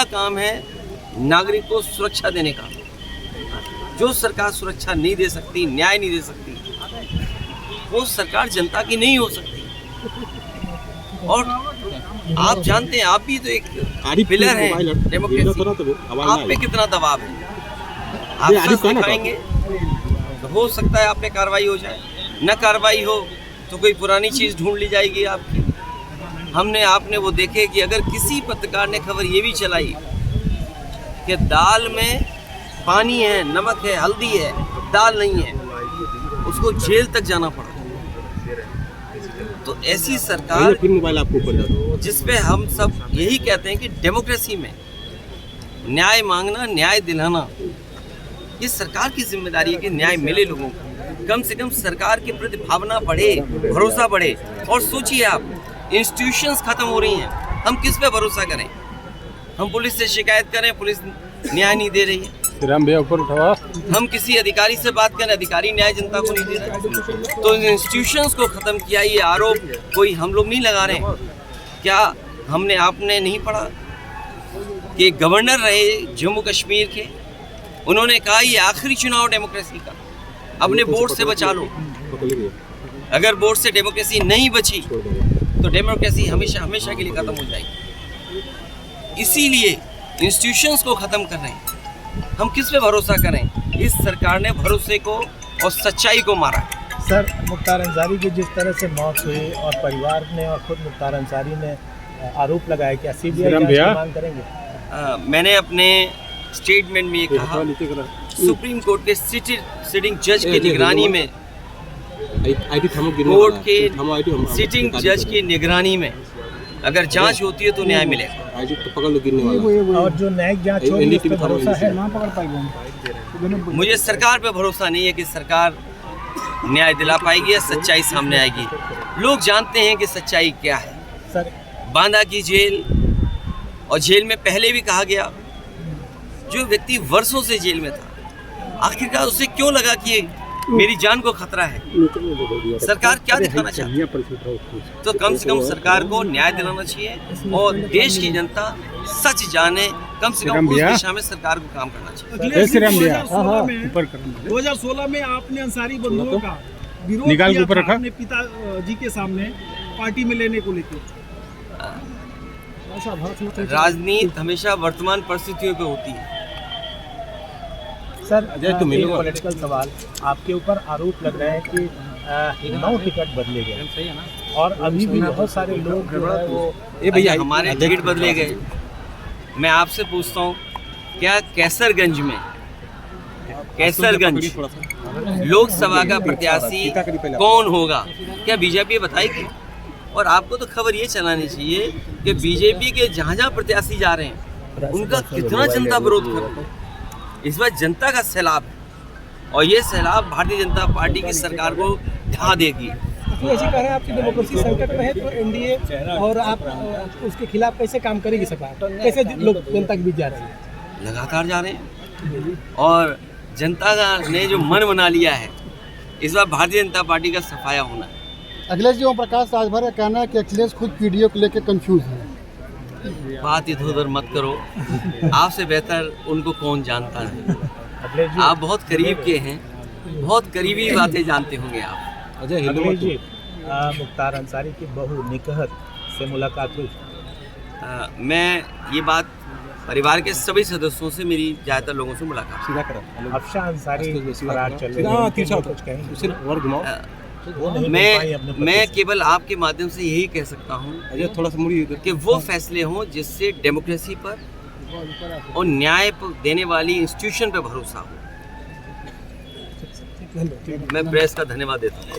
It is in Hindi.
पहला काम है नागरिक को सुरक्षा देने का। जो सरकार सुरक्षा नहीं दे सकती, न्याय नहीं दे सकती, वो सरकार जनता की नहीं हो सकती। और आप जानते हैं, आप भी तो एक पिलर हैं डेमोक्रेसी, आप पे कितना दबाव है। आप सच दिखाएंगे तो हो सकता है आप पे कार्रवाई हो जाए, न कार्रवाई हो तो कोई पुरानी चीज़ ढूंढ ली जाएगी आपकी। आपने वो देखे कि अगर किसी पत्रकार ने खबर ये भी चलाई कि दाल में पानी है, नमक है, हल्दी है, दाल नहीं है, उसको जेल तक जाना पड़ा। तो ऐसी सरकार जिसपे हम सब यही कहते हैं कि डेमोक्रेसी में न्याय मांगना, न्याय दिलाना, ये सरकार की जिम्मेदारी है कि न्याय मिले लोगों को। कम से कम सरकार के प्रति भावना बढ़े, भरोसा बढ़े। और सोचिए आप, इंस्टीट्यूशंस खत्म हो रही हैं, हम किस पे भरोसा करें? हम पुलिस से शिकायत करें, पुलिस न्याय नहीं दे रही है। हम किसी अधिकारी से बात करें, अधिकारी न्याय जनता को नहीं दे रहे। तो इंस्टीट्यूशंस को खत्म किया, ये आरोप कोई हम लोग नहीं लगा रहे। क्या आपने नहीं पढ़ा कि गवर्नर रहे जम्मू कश्मीर के, उन्होंने कहा ये आखिरी चुनाव डेमोक्रेसी का, अपने वोट से बचा लो। अगर वोट से डेमोक्रेसी नहीं बची तो डेमोक्रेसी हमेशा हमेशा के लिए खत्म हो जाएगी। इसीलिए इंस्टीट्यूशंस को खत्म कर रहे हैं। हम किस पे भरोसा करें? इस सरकार ने भरोसे को और सच्चाई को मारा। सर, मुख्तार अंसारी की जिस तरह से मौत हुई और परिवार ने और खुद मुख्तार अंसारी ने आरोप लगाया कि सीबीआई जांच की मांग करेंगे। मैंने अपने स्टेटमेंट में ये कहा, सुप्रीम कोर्ट के सिटिंग जज की निगरानी में, कोर्ट के सिटिंग जज की निगरानी में अगर जांच होती है तो न्याय मिलेगा। और जो न्यायिक जांच होगी उस पर भरोसा है? मुझे सरकार पे भरोसा नहीं है कि सरकार न्याय दिला पाएगी या सच्चाई सामने आएगी। लोग जानते हैं कि सच्चाई क्या है। सर, बांदा की जेल, और जेल में पहले भी कहा गया, जो व्यक्ति वर्षों से जेल में था, आखिरकार उसे क्यों लगा कि मेरी जान को खतरा है? सरकार क्या दिखाना चाहती है? तो कम से कम सरकार को न्याय दिलाना चाहिए और देश की जनता सच जाने। कम से कम उस दिशा में सरकार को काम करना चाहिए। 2016 में आपने अंसारी बंधुओं का विरोध किया था अपने पिताजी के सामने पार्टी में लेने को लेकर। राजनीति हमेशा वर्तमान परिस्थितियों पे होती है। सर, पॉलिटिकल सवाल, आपके ऊपर आरोप लग रहा है कि 9 टिकट बदले गए और अभी भी बहुत सारे लोग भैया हमारे टिकट बदले गए। मैं आपसे पूछता हूँ, क्या कैसरगंज लोकसभा का प्रत्याशी कौन होगा? क्या बीजेपी बताएगी? और आपको तो खबर ये चलानी चाहिए कि बीजेपी के जहाँ जहाँ प्रत्याशी जा रहे हैं उनका कितना जनता विरोध कर रही है। इस बार जनता का सैलाब है और ये सैलाब भारतीय जनता पार्टी की सरकार को ढा देगी। ऐसे कह रहे हैं आपकी डेमोक्रेसी संकट में है, तो एनडीए और आप उसके खिलाफ कैसे काम करेगी सरकार? कैसे लोग जनता के बीच जा रहे हैं? लगातार जा रहे हैं और जनता ने जो मन बना लिया है, इस बार भारतीय जनता पार्टी का सफाया होना है। अखिलेश जी, ओम प्रकाश राजभर का कहना है कि अखिलेश खुद पीडीओ को लेकर कंफ्यूज है। बात इधर उधर मत करो, आपसे बेहतर उनको कौन जानता है। आप बहुत करीब के हैं, बहुत करीबी बातें जानते होंगे आप। अखिलेश जी, मुख्तार अंसारी की बहू निकहत से मुलाकात हुई? मैं ये बात परिवार के सभी सदस्यों से, मेरी ज़्यादातर लोगों से मुलाकात। अफशान अंसारी फरार चल रहे हैं, मैं केवल आपके माध्यम से यही कह सकता हूँ कि वो फैसले हों जिससे डेमोक्रेसी पर और न्याय देने वाली इंस्टीट्यूशन पर भरोसा हो। मैं प्रेस का धन्यवाद देता हूँ।